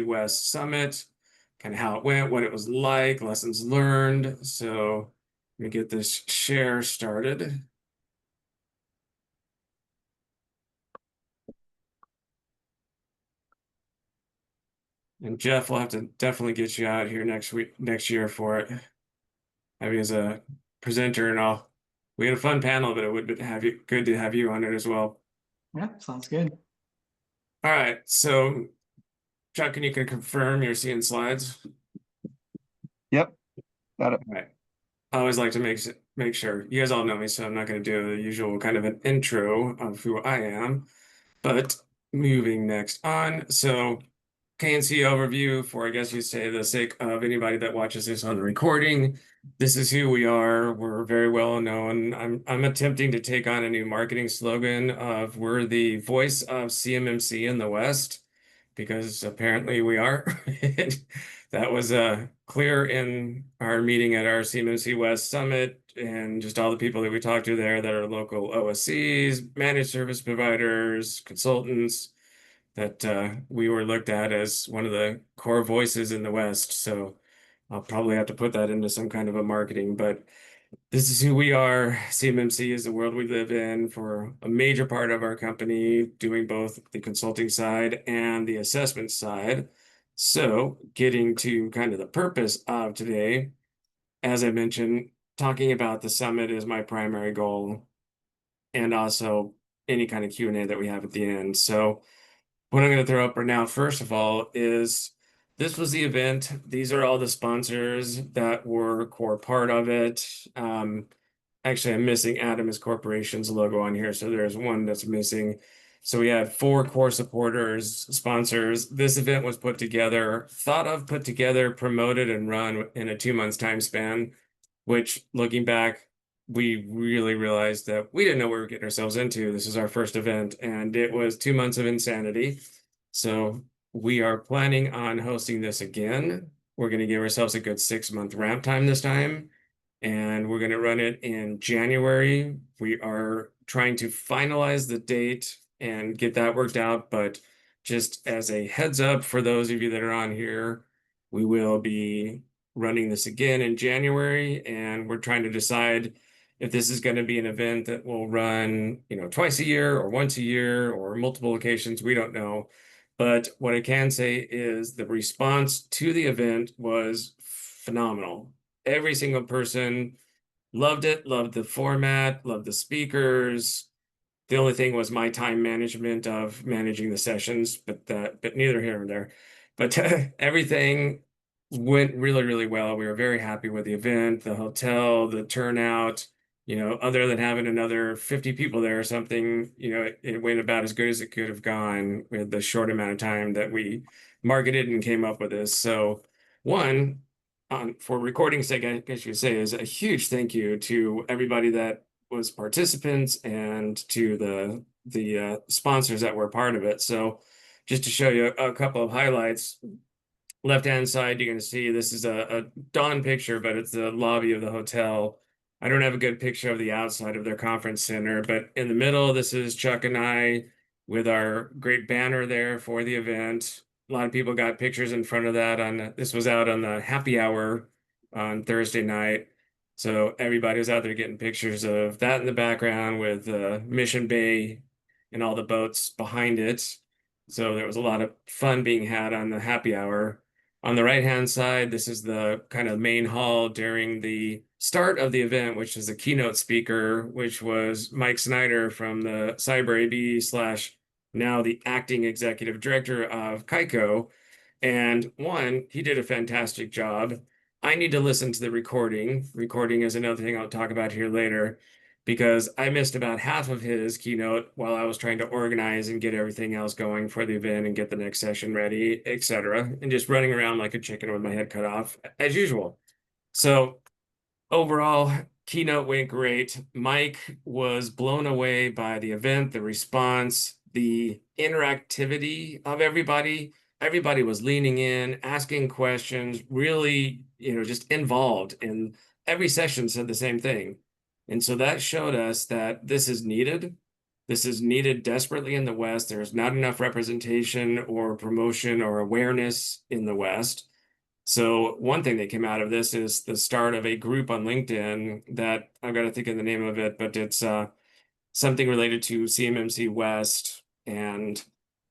West Summit, kind of how it went, what it was like, lessons learned. So let me get this share started. And Jeff, we'll have to definitely get you out here next year for it. Have you as a presenter and all. We had a fun panel, but it would good to have you on it as well. Yeah, sounds good. All right, so Chuck, can you confirm you're seeing slides? Yep, got it. All right. I always like to make sure. You guys all know me, so I'm not going to do the usual kind of an intro of who I am. But moving next on, so KNC overview for, I guess you say, the sake of anybody that watches this on the recording. This is who we are. We're very well known. I'm attempting to take on a new marketing slogan of we're the voice of CMMC in the West, because apparently we are. That was clear in our meeting at our CMMC West Summit, and just all the people that we talked to there that are local OSCs, managed service providers, consultants, that we were looked at as one of the core voices in the West. So I'll probably have to put that into some kind of a marketing, but this is who we are. CMMC is the world we live in for a major part of our company, doing both the consulting side and the assessment side. So getting to kind of the purpose of today, as I mentioned, talking about the summit is my primary goal, and also any kind of Q&A that we have at the end. So what I'm going to throw up right now, first of all, is this was the event. These are all the sponsors that were a core part of it. Actually, I'm missing Adamus Corporation's logo on here, so there's one that's missing. So we had 4 core supporters, sponsors. This event was put together, put together, promoted, and run in a 2 months time span, which, looking back, we really realized that we didn't know what we were getting ourselves into. This is our first event, and it was 2 months of insanity. So we are planning on hosting this again. We're going to give ourselves a good 6-month ramp time this time, and we're going to run it in January. We are trying to finalize the date and get that worked out, but just as a heads up for those of you that are on here, we will be running this again in January, and we're trying to decide if this is going to be an event that will run, twice a year or once a year or multiple occasions. We don't know. But what I can say is the response to the event was phenomenal. Every single person loved it, loved the format, loved the speakers. The only thing was my time management of managing the sessions, but neither here nor there. But everything went really, really well. We were very happy with the event, the hotel, the turnout. Other than having another 50 people there or something, it went about as good as it could have gone with the short amount of time that we marketed and came up with this. So, one, for recording sake, I guess you could say, is a huge thank you to everybody that was participants and to the sponsors that were part of it. So just to show you a couple of highlights, left-hand side, you're going to see this is a dawn picture, but it's the lobby of the hotel. I don't have a good picture of the outside of their conference center, but in the middle, this is Chuck and I with our great banner there for the event. A lot of people got pictures in front of that. This was out on the happy hour on Thursday night. So everybody was out there getting pictures of that in the background with Mission Bay and all the boats behind it. So there was a lot of fun being had on the happy hour. On the right-hand side, this is the kind of main hall during the start of the event, which is the keynote speaker, which was Mike Snyder from the Cyber AB / now the acting executive director of Kaiko. And he did a fantastic job. I need to listen to the recording. Recording is another thing I'll talk about here later, because I missed about half of his keynote while I was trying to organize and get everything else going for the event and get the next session ready, etc., and just running around like a chicken with my head cut off, as usual. So overall, keynote went great. Mike was blown away by the event, the response, the interactivity of everybody. Everybody was leaning in, asking questions, really, just involved. And every session said the same thing. And so that showed us that this is needed. This is needed desperately in the West. There's not enough representation or promotion or awareness in the West. So one thing that came out of this is the start of a group on LinkedIn that I've got to think of the name of it, but it's something related to CMMC West, and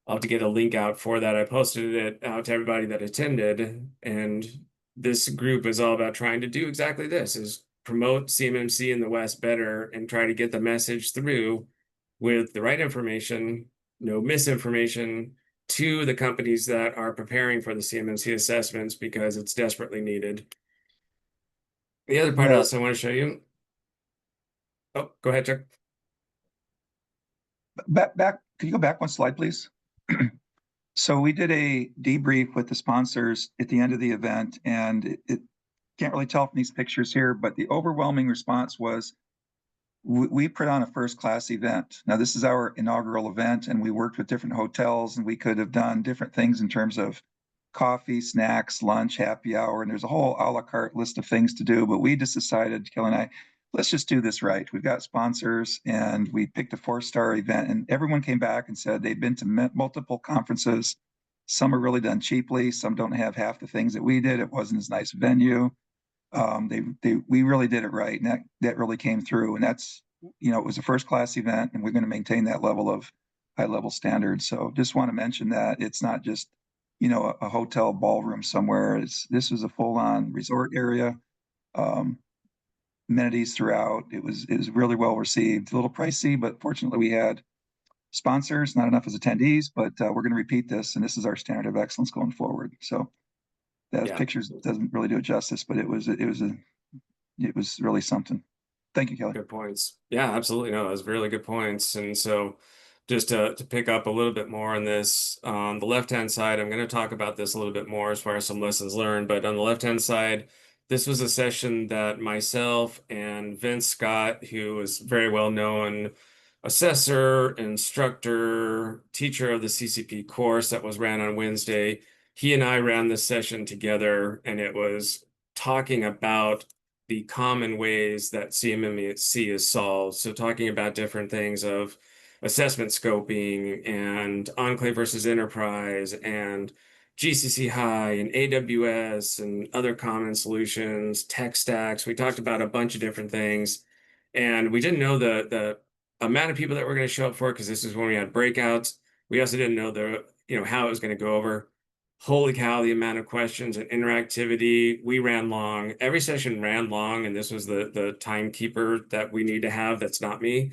I'll have to get a link out for that. I posted it out to everybody that attended, and this group is all about trying to do exactly this, is promote CMMC in the West better and try to get the message through with the right information, no misinformation, to the companies that are preparing for the CMMC assessments because it's desperately needed. The other part I Yeah, also want to show you. Oh, go ahead, Chuck. back. Could you go back one slide, please? So we did a debrief with the sponsors at the end of the event, and it can't really tell from these pictures here, but the overwhelming response was we put on a first-class event. Now, this is our inaugural event, and we worked with different hotels, and we could have done different things in terms of coffee, snacks, lunch, happy hour, and there's a whole a la carte list of things to do. But we just decided, Kelly and I, let's just do this right. We've got sponsors, and we picked a 4-star event, and everyone came back and said they've been to multiple conferences. Some are really done cheaply. Some don't have half the things that we did. It wasn't as nice venue. We really did it right, and that really came through. And that's, it was a first class event, and we're going to maintain that level of high level standards. So just want to mention that it's not just a hotel ballroom somewhere. This was a full on resort area, um, amenities throughout. It was really well received. A little pricey, but fortunately we had sponsors, not enough as attendees. But we're going to repeat this, and this is our standard of excellence going forward. So that Yeah. pictures doesn't really do it justice, but it was really something. Thank you, Kelly. Good points. Yeah, absolutely. No, those really good points. And so just to pick up a little bit more on this, on the left-hand side, I'm going to talk about this a little bit more as far as some lessons learned. But on the left-hand side, this was a session that myself and Vince Scott, who is very well known assessor, instructor, teacher of the CCP course that was ran on Wednesday, he and I ran this session together, and it was talking about the common ways that CMMC is solved. So talking about different things of assessment scoping and enclave versus enterprise and GCC high and AWS and other common solutions, tech stacks. We talked about a bunch of different things, and we didn't know the amount of people that were going to show up for it because this is when we had breakouts. We also didn't know how it was going to go over. Holy cow, the amount of questions and interactivity. We ran long. Every session ran long, and this was the timekeeper that we need to have. That's not me.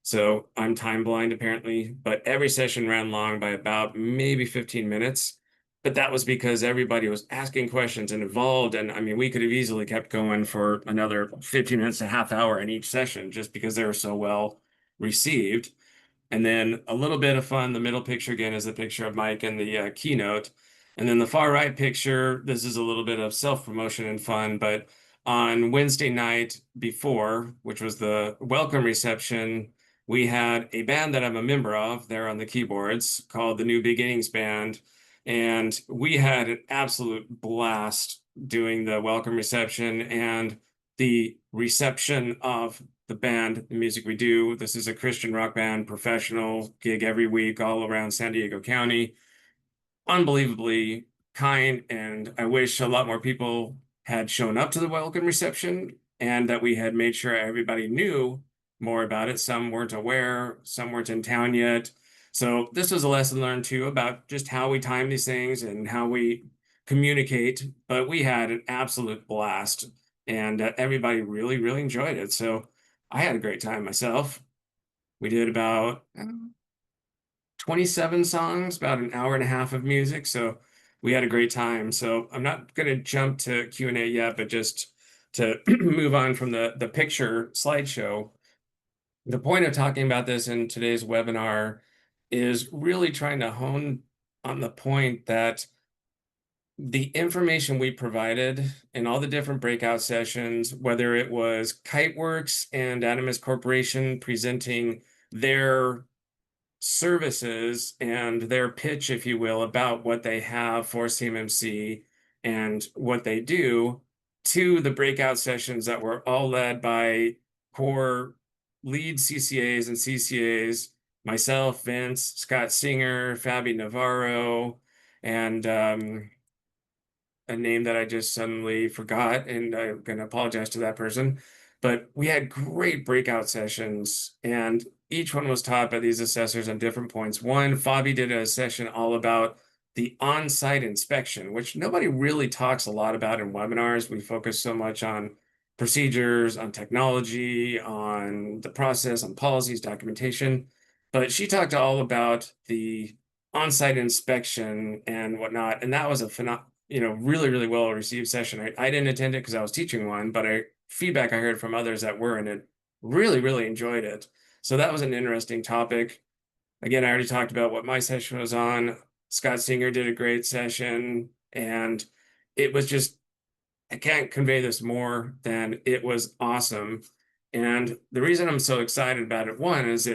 So I'm time blind apparently, but every session ran long by about maybe 15 minutes. But that was because everybody was asking questions and involved. And I mean, we could have easily kept going for another 15 minutes to half hour in each session just because they were so well received. And then a little bit of fun. The middle picture again is the picture of Mike in the keynote. And then the far right picture, this is a little bit of self-promotion and fun. But on Wednesday night before, which was the welcome reception, we had a band that I'm a member of there on the keyboards called the New Beginnings Band. And we had an absolute blast doing the welcome reception and the reception of the band, the music we do. This is a Christian rock band, professional gig every week all around San Diego County. Unbelievably kind, and I wish a lot more people had shown up to the welcome reception and that we had made sure everybody knew more about it. Some weren't aware, some weren't in town yet. So this was a lesson learned too about just how we time these things and how we communicate. But we had an absolute blast, and everybody really, really enjoyed it. So I had a great time myself. We did about 27 songs, about an hour and a half of music. So we had a great time. So I'm not going to jump to Q&A yet, but just to move on from the picture slideshow. The point of talking about this in today's webinar is really trying to hone on the point that the information we provided in all the different breakout sessions, whether it was Kiteworks and Animus Corporation presenting their services and their pitch, if you will, about what they have for CMMC and what they do, to the breakout sessions that were all led by core lead CCAs and CCAs myself, Vince, Scott Singer, Fabi Navarro, and a name that I just suddenly forgot, and I'm going to apologize to that person. But we had great breakout sessions, and each one was taught by these assessors on different points. One, Fabi did a session all about the on-site inspection, which nobody really talks a lot about in webinars. We focus so much on procedures, on technology, on the process, on policies, documentation. But she talked all about the on-site inspection and whatnot, and that was a really, really well received session. I didn't attend it because I was teaching one, but feedback I heard from others that were in it really, really enjoyed it. So that was an interesting topic. Again, I already talked about what my session was on. Scott Singer did a great session, and it was just, I can't convey this more than it was awesome. And the reason I'm so excited about it, one, is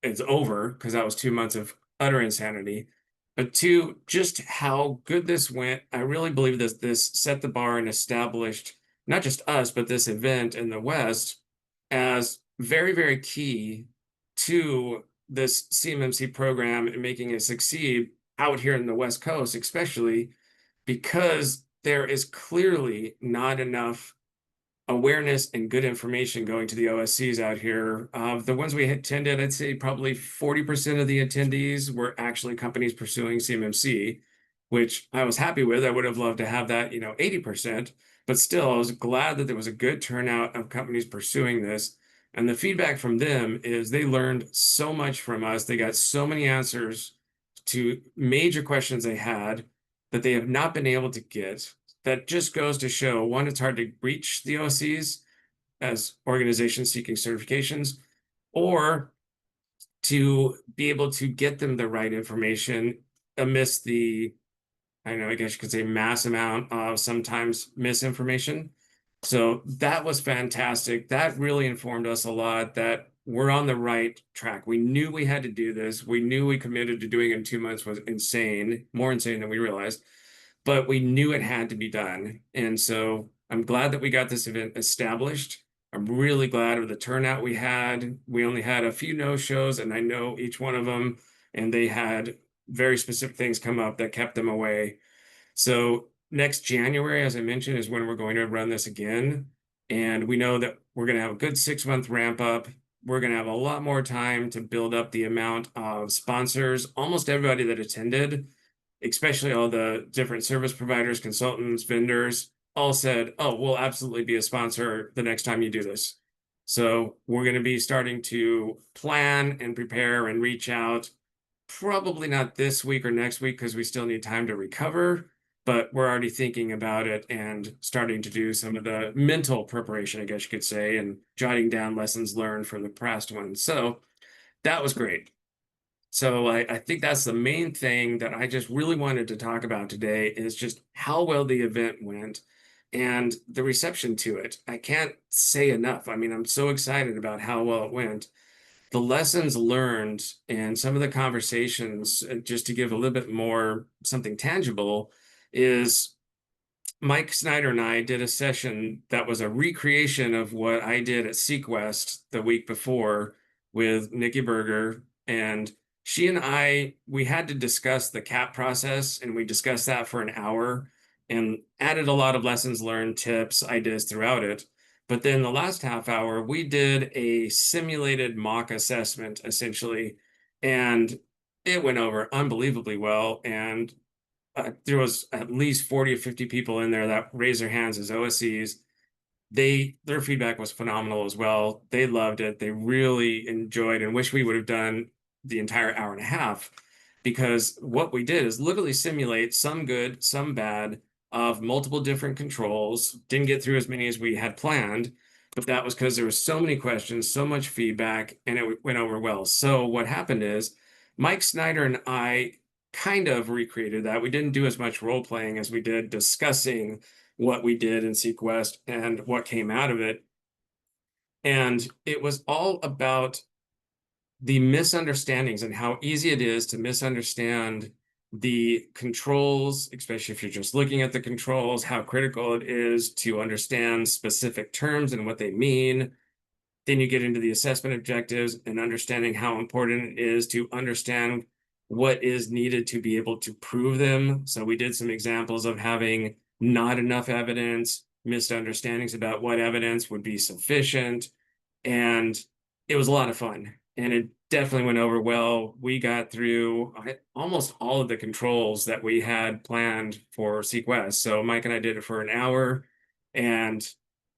it's over because that was 2 months of utter insanity. But two, just how good this went. I really believe this set the bar and established not just us, but this event in the West as very, very key to this CMMC program and making it succeed out here in the West Coast, especially because there is clearly not enough awareness and good information going to the OSCs out here. Of the ones we attended, I'd say probably 40% of the attendees were actually companies pursuing CMMC, which I was happy with. I would have loved to have that, 80%, but still, I was glad that there was a good turnout of companies pursuing this. And the feedback from them is they learned so much from us. They got so many answers to major questions they had that they have not been able to get. That just goes to show, one, it's hard to reach the OCs as organizations seeking certifications, or to be able to get them the right information amidst the, I don't know, I guess you could say mass amount of sometimes misinformation. So that was fantastic. That really informed us a lot that we're on the right track. We knew we had to do this. We knew we committed to doing it in 2 months was insane, more insane than we realized, but we knew it had to be done. And so I'm glad that we got this event established. I'm really glad of the turnout we had. We only had a few no-shows, and I know each one of them, and they had very specific things come up that kept them away. So next January, as I mentioned, is when we're going to run this again. And we know that we're going to have a good 6-month ramp up. We're going to have a lot more time to build up the amount of sponsors. Almost everybody that attended, especially all the different service providers, consultants, vendors, all said, oh, we'll absolutely be a sponsor the next time you do this. So we're going to be starting to plan and prepare and reach out. Probably not this week or next week because we still need time to recover, but we're already thinking about it and starting to do some of the mental preparation, I guess you could say, and jotting down lessons learned from the past one. So that was great. So I think that's the main thing that I just really wanted to talk about today is just how well the event went and the reception to it. I can't say enough. I mean, I'm so excited about how well it went. The lessons learned and some of the conversations, just to give a little bit more something tangible, is Mike Snyder and I did a session that was a recreation of what I did at SeekWest the week before with Nikki Berger. And she and we had to discuss the CAP process, and we discussed that for an hour and added a lot of lessons learned, tips, ideas throughout it. But then the last half hour, we did a simulated mock assessment, essentially, and it went over unbelievably well. And there was at least 40 or 50 people in there that raised their hands as OSCs. Their feedback was phenomenal as well. They loved it. They really enjoyed and wish we would have done the entire hour and a half, because what we did is literally simulate some good, some bad of multiple different controls. Didn't get through as many as we had planned, but that was because there were so many questions, so much feedback, and it went over well. So what happened is Mike Snyder and I kind of recreated that. We didn't do as much role playing as we did discussing what we did in SeekWest and what came out of it. And it was all about the misunderstandings and how easy it is to misunderstand the controls, especially if you're just looking at the controls, how critical it is to understand specific terms and what they mean. Then you get into the assessment objectives and understanding how important it is to understand what is needed to be able to prove them. So we did some examples of having not enough evidence, misunderstandings about what evidence would be sufficient, and it was a lot of fun. And it definitely went over well. We got through almost all of the controls that we had planned for Sequest. So Mike and I did it for an hour, and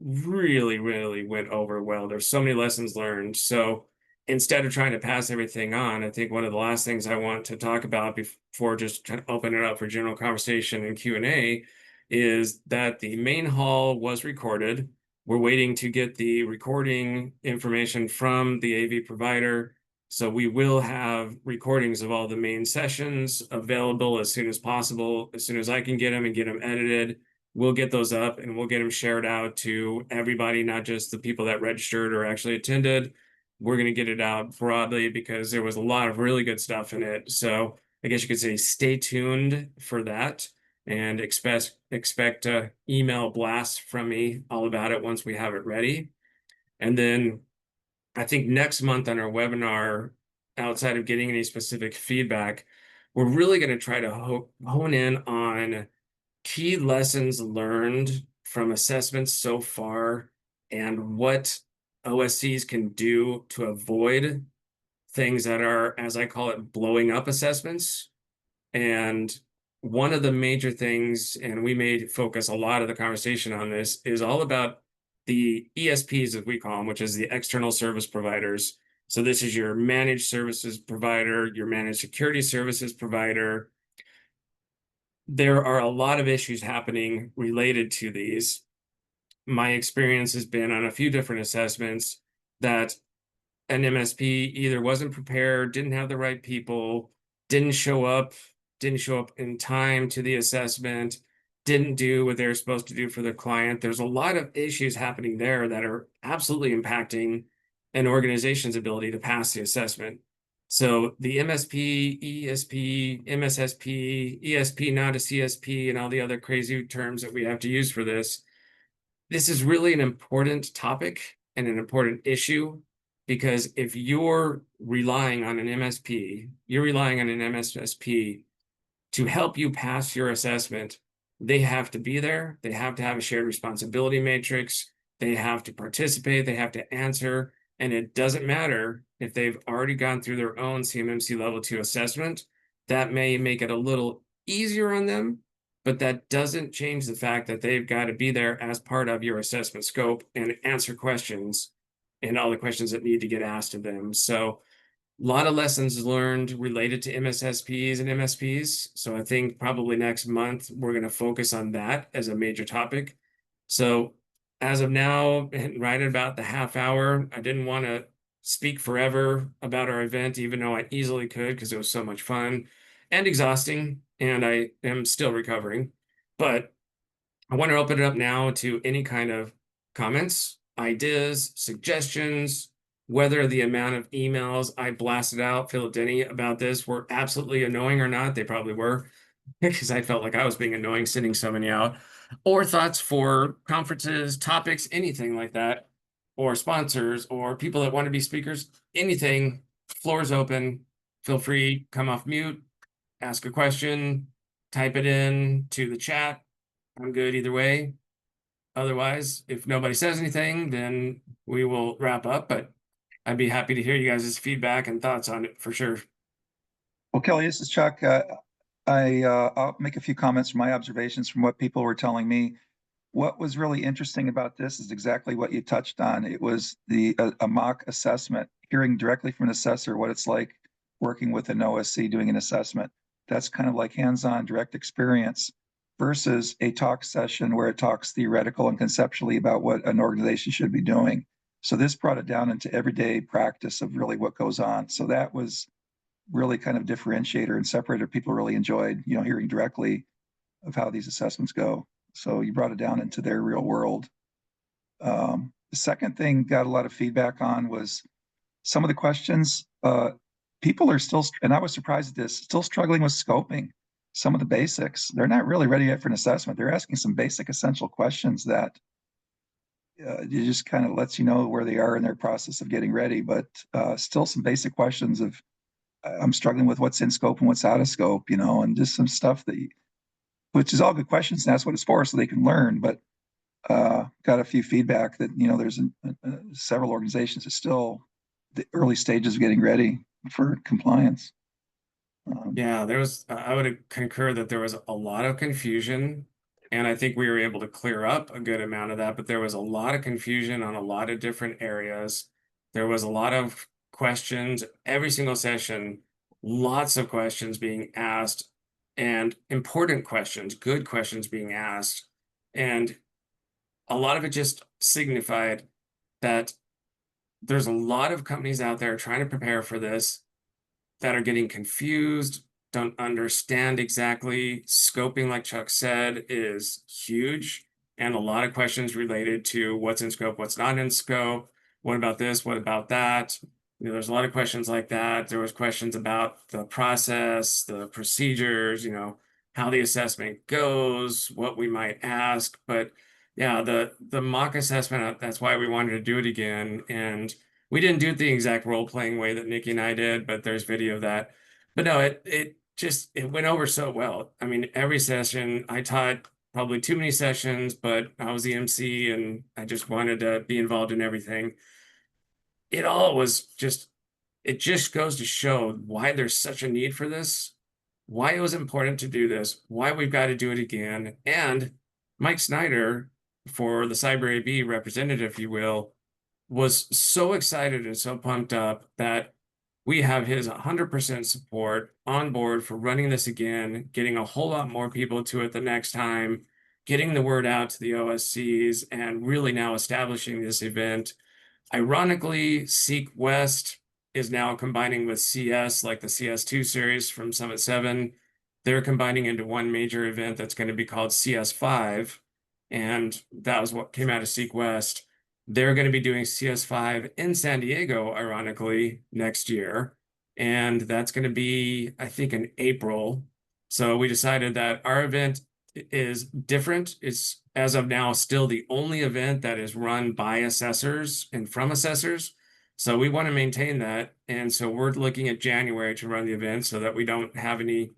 really, really went over well. There's so many lessons learned. So instead of trying to pass everything on, I think one of the last things I want to talk about before just trying to open it up for general conversation and Q&A is that the main hall was recorded. We're waiting to get the recording information from the AV provider. So we will have recordings of all the main sessions available as soon as possible. As soon as I can get them and get them edited, we'll get those up and we'll get them shared out to everybody, not just the people that registered or actually attended. We're going to get it out broadly because there was a lot of really good stuff in it. So I guess you could say stay tuned for that and expect email blasts from me all about it once we have it ready. And then I think next month on our webinar, outside of getting any specific feedback, we're really going to try to hone in on key lessons learned from assessments so far and what OSCs can do to avoid things that are, as I call it, blowing up assessments. And one of the major things, and we may focus a lot of the conversation on this, is all about the ESPs, as we call them, which is the external service providers. So this is your managed services provider, your managed security services provider. There are a lot of issues happening related to these. My experience has been on a few different assessments that an MSP either wasn't prepared, didn't have the right people, didn't show up in time to the assessment, didn't do what they're supposed to do for their client. There's a lot of issues happening there that are absolutely impacting an organization's ability to pass the assessment. So the MSP, ESP, MSSP, ESP, not a CSP, and all the other crazy terms that we have to use for this is really an important topic and an important issue, because if you're relying on an MSP, you're relying on an MSSP to help you pass your assessment. They have to be there. They have to have a shared responsibility matrix. They have to participate. They have to answer. And it doesn't matter if they've already gone through their own CMMC level 2 assessment. That may make it a little easier on them, but that doesn't change the fact that they've got to be there as part of your assessment scope and answer questions and all the questions that need to get asked of them. So a lot of lessons learned related to MSSPs and MSPs. So I think probably next month, we're going to focus on that as a major topic. So as of now, right at about the half hour, I didn't want to speak forever about our event, even though I easily could, because it was so much fun and exhausting, and I am still recovering. But I want to open it up now to any kind of comments, ideas, suggestions, whether the amount of emails I blasted out, Philip Denny, about this were absolutely annoying or not. They probably were, because I felt like I was being annoying sending so many out, or thoughts for conferences, topics, anything like that, or sponsors, or people that want to be speakers, anything. Floor's open. Feel free, come off mute, ask a question, type it in to the chat. I'm good either way. Otherwise, if nobody says anything, then we will wrap up, but I'd be happy to hear you guys' feedback and thoughts on it for sure. Well, Kelly, this is Chuck. I'll make a few comments from my observations from what people were telling me. What was really interesting about this is exactly what you touched on. It was a mock assessment, hearing directly from an assessor what it's like working with an OSC doing an assessment. That's kind of like hands-on direct experience versus a talk session where it talks theoretical and conceptually about what an organization should be doing. So this brought it down into everyday practice of really what goes on. So that was really kind of differentiator and separator. People really enjoyed, hearing directly of how these assessments go. So you brought it down into their real world. The second thing got a lot of feedback on was some of the questions. People are still, and I was surprised at this, still struggling with scoping some of the basics. They're not really ready yet for an assessment. They're asking some basic essential questions that it just kind of lets you know where they are in their process of getting ready. But still some basic questions of I'm struggling with what's in scope and what's out of scope, and just some stuff which is all good questions, and that's what it's for, so they can learn. But got a few feedback that there's several organizations that still the early stages of getting ready for compliance. Yeah, I would concur that there was a lot of confusion, and I think we were able to clear up a good amount of that, but there was a lot of confusion on a lot of different areas. There was a lot of questions every single session, lots of questions being asked, and important questions, good questions being asked. And a lot of it just signified that there's a lot of companies out there trying to prepare for this that are getting confused, don't understand exactly. Scoping, like Chuck said, is huge. And a lot of questions related to what's in scope, what's not in scope. What about this? What about that? There's a lot of questions like that. There was questions about the process, the procedures, how the assessment goes, what we might ask. But yeah, the mock assessment, that's why we wanted to do it again. And we didn't do it the exact role-playing way that Nikki and I did, but there's video of that. But no, it went over so well. I mean, every session I taught probably too many sessions, but I was the MC and I just wanted to be involved in everything. It all was just it just goes to show why there's such a need for this, why it was important to do this, why we've got to do it again. And Mike Snyder, for the Cyber AB representative, if you will, was so excited and so pumped up that we have his 100% support on board for running this again, getting a whole lot more people to it the next time, getting the word out to the OSCs, and really now establishing this event. Ironically, Seek West is now combining with CS, like the CS2 series from Summit 7. They're combining into one major event that's going to be called CS5. And that was what came out of Seek West. They're going to be doing CS5 in San Diego, ironically, next year. And that's going to be, I think, in April. So we decided that our event is different. It's, as of now, still the only event that is run by assessors and from assessors. So we want to maintain that. And so we're looking at January to run the event so that we don't have any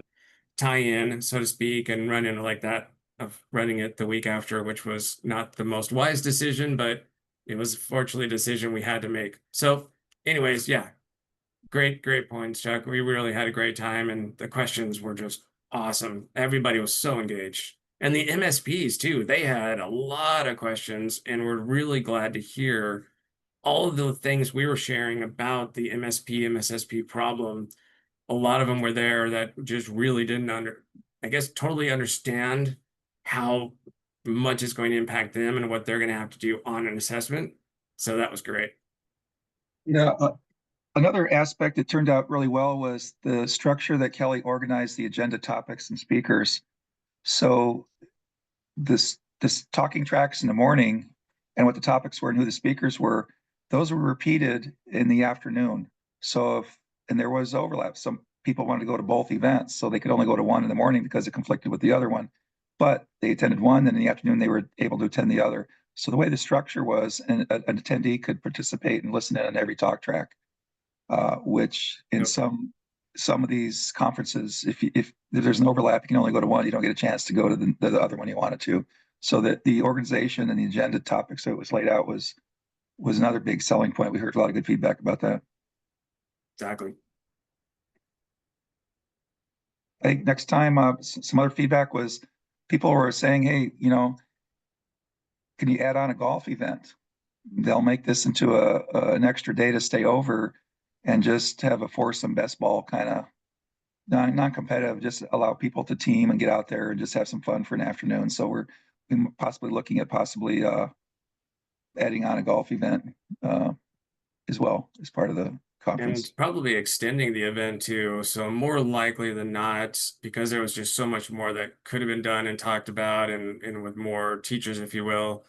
tie-in, so to speak, and run into like that of running it the week after, which was not the most wise decision, but it was fortunately a decision we had to make. So anyways, yeah, great points, Chuck. We really had a great time, and the questions were just awesome. Everybody was so engaged. And the MSPs too, they had a lot of questions, and we're really glad to hear all of the things we were sharing about the MSP, MSSP problem. A lot of them were there that just really didn't I guess, totally understand how much it's going to impact them and what they're going to have to do on an assessment. So that was great. Yeah. Another aspect that turned out really well was the structure that Kelly organized the agenda topics and speakers. So this talking tracks in the morning and what the topics were and who the speakers were, those were repeated in the afternoon. So and there was overlap. Some people wanted to go to both events, so they could only go to one in the morning because it conflicted with the other one. But they attended one, and in the afternoon they were able to attend the other. So the way the structure was, an attendee could participate and listen in on every talk track, which in Yep. some of these conferences, if there's an overlap, you can only go to one. You don't get a chance to go to the other one you wanted to. So that the organization and the agenda topics that was laid out was another big selling point. We heard a lot of good feedback about that. Exactly. I think next time, some other feedback was people were saying, hey, can you add on a golf event? They'll make this into an extra day to stay over and just have a foursome best ball kind of non-competitive, just allow people to team and get out there and just have some fun for an afternoon. So we're possibly looking at adding on a golf event as well as part of the conference. And probably extending the event too. So more likely than not, because there was just so much more that could have been done and talked about and with more teachers, if you will,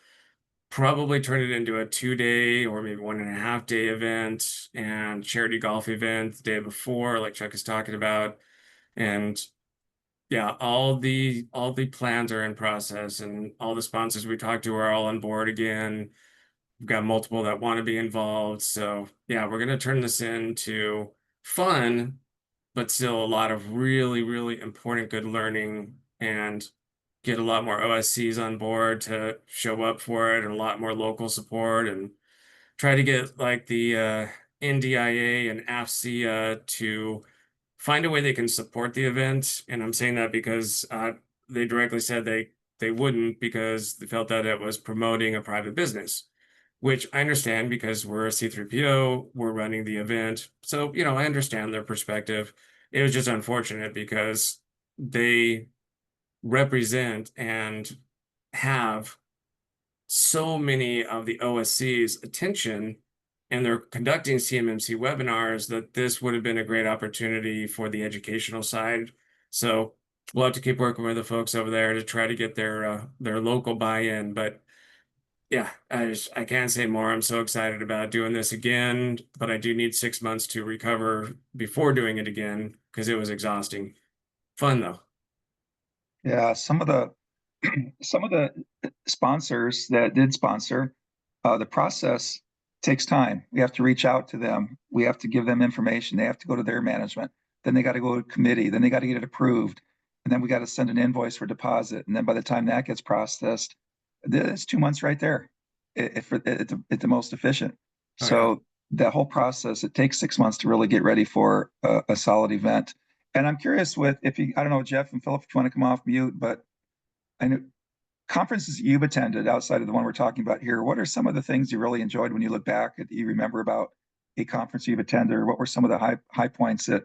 probably turn it into a 2 day or maybe 1.5 day event and charity golf event the day before, like Chuck is talking about. And yeah, all the plans are in process and all the sponsors we talked to are all on board again. We've got multiple that want to be involved. So yeah, we're going to turn this into fun, but still a lot of really, really important good learning, and get a lot more OSCs on board to show up for it, and a lot more local support, and try to get like the NDIA and AFCEA to find a way they can support the event. And I'm saying that because they directly said they wouldn't, because they felt that it was promoting a private business, which I understand because we're a C3PO, we're running the event. So, I understand their perspective. It was just unfortunate because they represent and have so many of the OSC's attention, and they're conducting CMMC webinars, that this would have been a great opportunity for the educational side. So we'll have to keep working with the folks over there to try to get their local buy-in. But yeah, I can't say more. I'm so excited about doing this again, but I do need 6 months to recover before doing it again because it was exhausting. Fun though. Yeah, some of the some of the sponsors that did sponsor, the process takes time. We have to reach out to them. We have to give them information. They have to go to their management. Then they got to go to committee. Then they got to get it approved. And then we got to send an invoice for deposit. And then by the time that gets processed, it's 2 months right there at the most efficient. Oh yeah. So that whole process, it takes 6 months to really get ready for a solid event. And I'm curious if you, I don't know, Jeff and Philip, if you want to come off mute, but I know conferences you've attended outside of the one we're talking about here, what are some of the things you really enjoyed when you look back that you remember about a conference you've attended, or what were some of the high points that,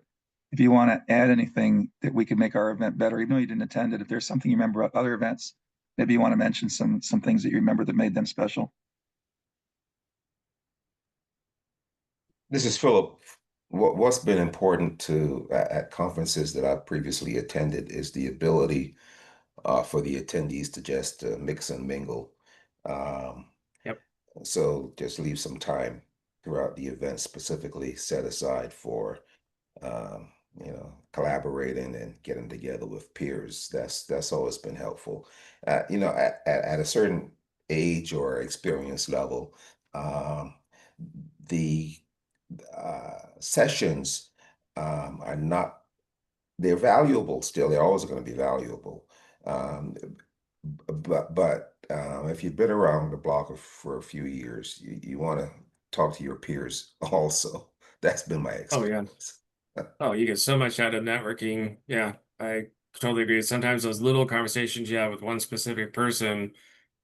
if you want to add anything that we could make our event better, even though you didn't attend it, if there's something you remember about other events, maybe you want to mention some things that you remember that made them special. This is Philip. What's been important at conferences that I've previously attended is the ability for the attendees to just mix and mingle. Um, Yep. so just leave some time throughout the event specifically set aside for um, collaborating and getting together with peers. That's always been helpful. At a certain age or experience level, the sessions are not, they're valuable still. They're always going to be valuable. Um, but if you've been around the block for a few years, you want to talk to your peers also. That's been my Oh yeah. experience. Oh, you get so much out of networking. Yeah, I totally agree. Sometimes those little conversations you have with one specific person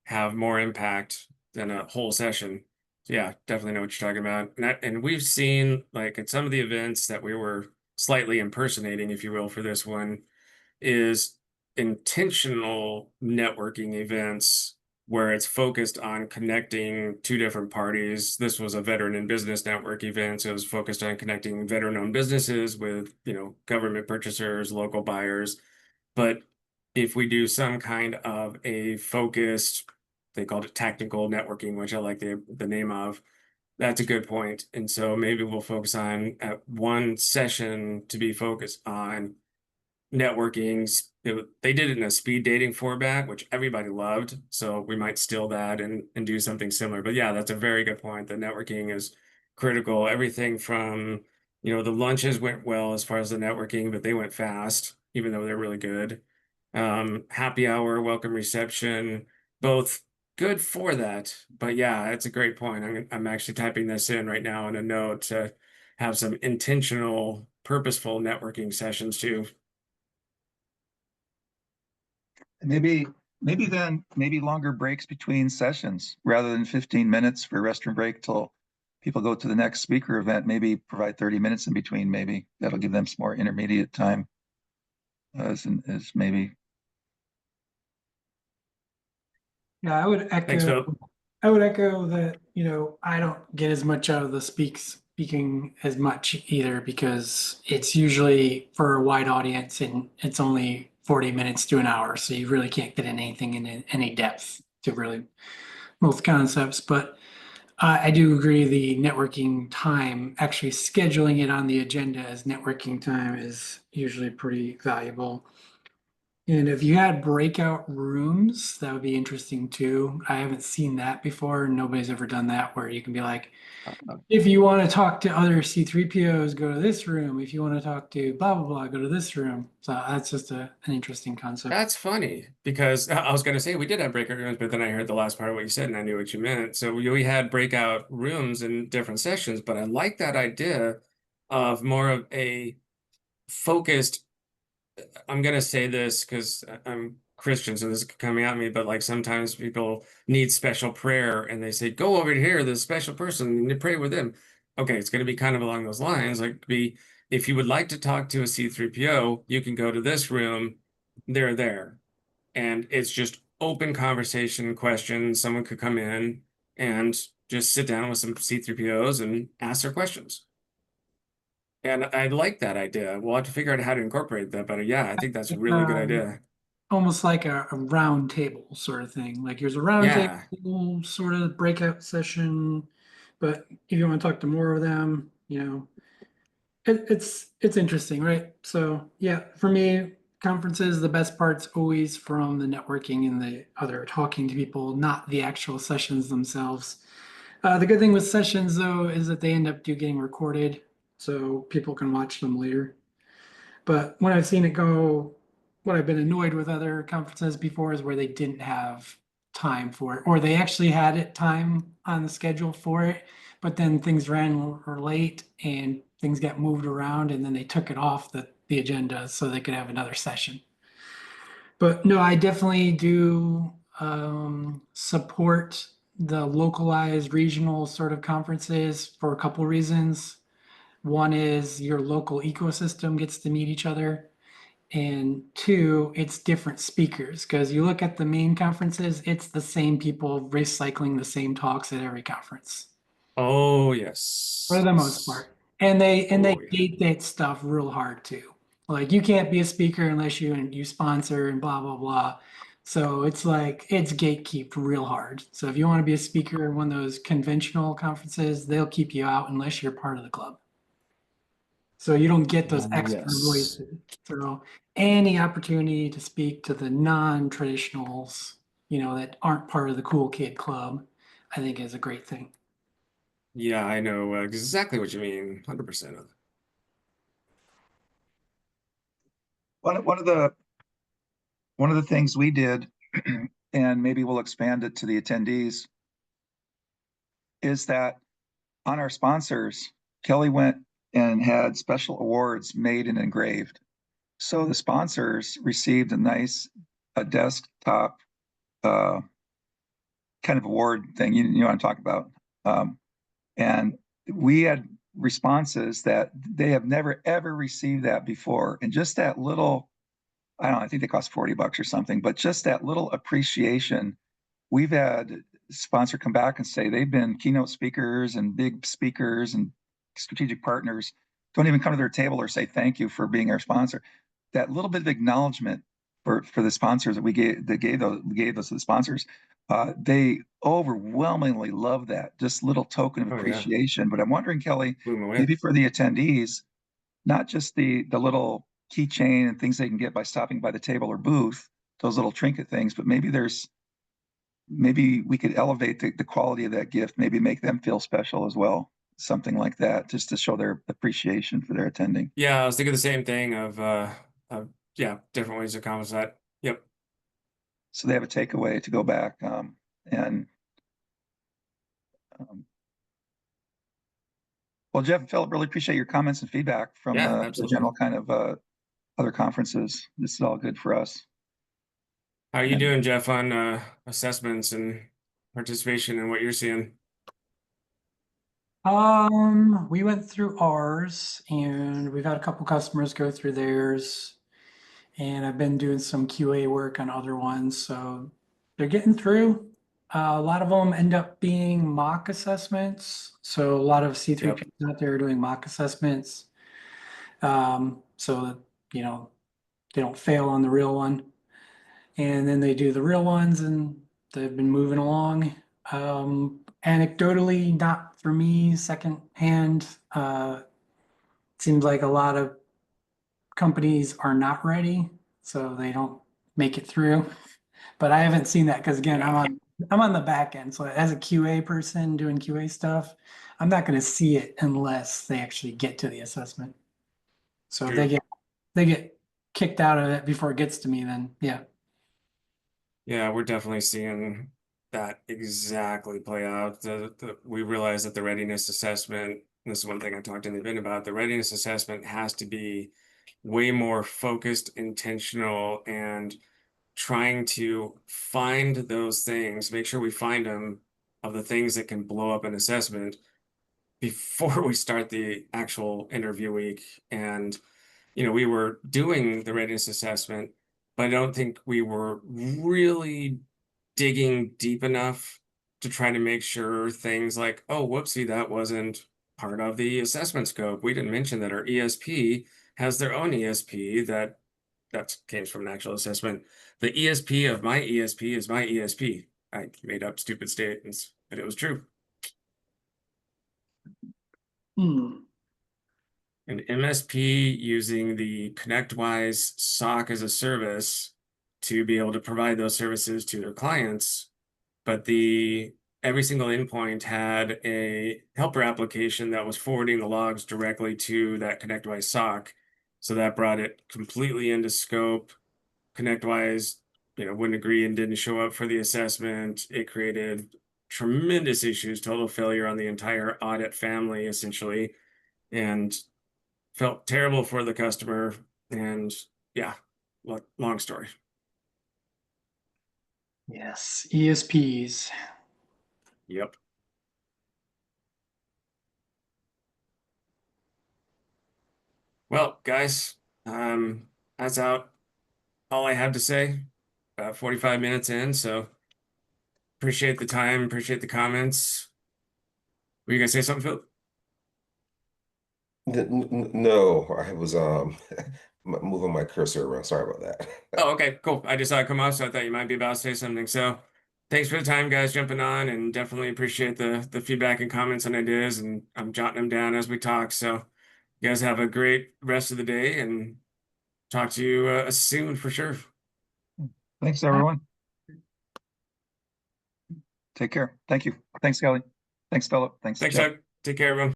have more impact than a whole session. So yeah, definitely know what you're talking about. And we've seen, like, at some of the events that we were slightly impersonating, if you will, for this one, is intentional networking events where it's focused on connecting two different parties. This was a veteran in business network event, so it was focused on connecting veteran-owned businesses with, government purchasers, local buyers. But if we do some kind of a focused, they called it tactical networking, which I like the name of, that's a good point. And so maybe we'll focus on at one session to be focused on networking. They did it in a speed dating format, which everybody loved. So we might steal that and do something similar. But yeah, that's a very good point. The networking is critical. Everything from, the lunches went well as far as the networking, but they went fast, even though they're really good. Happy hour, welcome reception, both good for that. But yeah, it's a great point. I'm actually typing this in right now in a note to have some intentional, purposeful networking sessions too. Maybe maybe longer breaks between sessions rather than 15 minutes for a restroom break till people go to the next speaker event. Maybe provide 30 minutes in between. Maybe that'll give them some more intermediate time as maybe. Yeah, Thanks, Phil. I would echo that, I don't get as much out of the speaking as much either, because it's usually for a wide audience and it's only 40 minutes to an hour. So you really can't get in anything in any depth to really most concepts. But I do agree the networking time, actually scheduling it on the agenda as networking time, is usually pretty valuable. And if you had breakout rooms, that would be interesting too. I haven't seen that before. Nobody's ever done that where you can be like, Uh, if you want to talk to other C3POs, go to this room. If you want to talk to blah, blah, blah, go to this room. So that's just an interesting concept. That's funny because I was going to say we did have breakout rooms, but then I heard the last part of what you said and I knew what you meant. So we had breakout rooms in different sessions, but I like that idea of more of a focused. I'm going to say this because I'm Christian, so this is coming at me, but like sometimes people need special prayer and they say, go over here, this special person, and you pray with them. Okay, it's going to be kind of along those lines. Like, if you would like to talk to a C3PO, you can go to this room, they're there. And it's just open conversation questions. Someone could come in and just sit down with some C3POs and ask their questions. And I like that idea. We'll have to figure out how to incorporate that, but yeah, I think that's a really good Um, idea. Almost like a round table sort of thing. Like here's a round Yeah. table sort of breakout session, but if you want to talk to more of them, it's interesting, right? So yeah, for me, conferences, the best part's always from the networking and the other talking to people, not the actual sessions themselves. The good thing with sessions though is that they end up getting recorded, so people can watch them later. But when I've seen it go, what I've been annoyed with other conferences before is where they didn't have time for it, or they actually had it time on the schedule for it, but then things ran late and things got moved around, and then they took it off the agenda so they could have another session. But no, I definitely do support the localized regional sort of conferences for a couple reasons. One is your local ecosystem gets to meet each other. And two, it's different speakers because you look at the main conferences, it's the same people recycling the same talks at every conference Oh, for the most yes. part. And they Oh, yeah. gate that stuff real hard too. Like you can't be a speaker unless you sponsor and blah blah blah. So it's like it's gatekept real hard. So if you want to be a speaker in one of those conventional conferences, they'll keep you out unless you're part of the club. So you don't get those extra Yes. voices. So any opportunity to speak to the non-traditionals, that aren't part of the cool kid club, I think is a great thing. Yeah, I know exactly what you mean. 100%. One of the things we did, and maybe we'll expand it to the attendees, is that on our sponsors, Kelly went and had special awards made and engraved. So the sponsors received a desktop uh, kind of award thing. You know what I'm talking about. And we had responses that they have never ever received that before. And just that little, I don't know, I think they cost $40 or something, but just that little appreciation. We've had sponsor come back and say they've been keynote speakers and big speakers and strategic partners don't even come to their table or say thank you for being our sponsor. That little bit of acknowledgement for the sponsors that we gave those to the sponsors, they overwhelmingly love that, just little token of Oh, yeah. appreciation. But I'm wondering, Kelly, Blew me away. maybe for the attendees, not just the little keychain and things they can get by stopping by the table or booth, those little trinket things, but maybe we could elevate the quality of that gift, maybe make them feel special as well, something like that, just to show their appreciation for their attending. Yeah, I was thinking the same thing of yeah, different ways to accomplish that. Yep. So they have a takeaway to go back. And um, well, Jeff and Philip, really appreciate your comments and feedback from Yeah, the absolutely. general kind of other conferences. This is all good for us. How are you And doing, Jeff, on assessments and participation and what you're seeing? We went through ours and we've had a couple customers go through theirs. And I've been doing some QA work on other ones, so they're getting through. A lot of them end up being mock assessments. So a lot of Yep. C3Ps out there are doing mock assessments, so that, you know, they don't fail on the real one. And then they do the real ones and they've been moving along. Anecdotally, not for me, secondhand, seems like a lot of companies are not ready, so they don't make it through. But I haven't seen that because again, I'm on the back end. So as a QA person doing QA stuff, I'm not going to see it unless they actually get to the assessment. So if they get kicked out of it before it gets to me, then yeah. Yeah, we're definitely seeing that exactly play out. We realize that the readiness assessment, this is one thing I talked in the event about, the readiness assessment has to be way more focused, intentional, and trying to find those things, make sure we find them of the things that can blow up an assessment before we start the actual interview week. And, we were doing the readiness assessment, but I don't think we were really digging deep enough to try to make sure things like, oh, whoopsie, that wasn't part of the assessment scope. We didn't mention that our ESP has their own ESP that came from an actual assessment. The ESP of my ESP is my ESP. I made up stupid statements, but it was true. Hmm. An MSP using the ConnectWise SOC as a service to be able to provide those services to their clients, but every single endpoint had a helper application that was forwarding the logs directly to that ConnectWise SOC. So that brought it completely into scope. ConnectWise, wouldn't agree and didn't show up for the assessment. It created tremendous issues, total failure on the entire audit family, essentially, and felt terrible for the customer. And yeah, long story. Yes, ESPs. Yep. Well, guys, that's out all I have to say. 45 minutes in, so appreciate the time, appreciate the comments. Were you gonna say something, Phil? No, I was moving my cursor around. Sorry about that. Oh, okay, cool. I just saw it come up, so I thought you might be about to say something. So thanks for the time, guys, jumping on, and definitely appreciate the feedback and comments and ideas, and I'm jotting them down as we talk. So you guys have a great rest of the day, and talk to you soon for sure. Thanks, everyone. Take care. Thank you. Thanks, Kelly. Thanks, Philip. Thanks, Thanks, Jeff. Doug. Take care, everyone.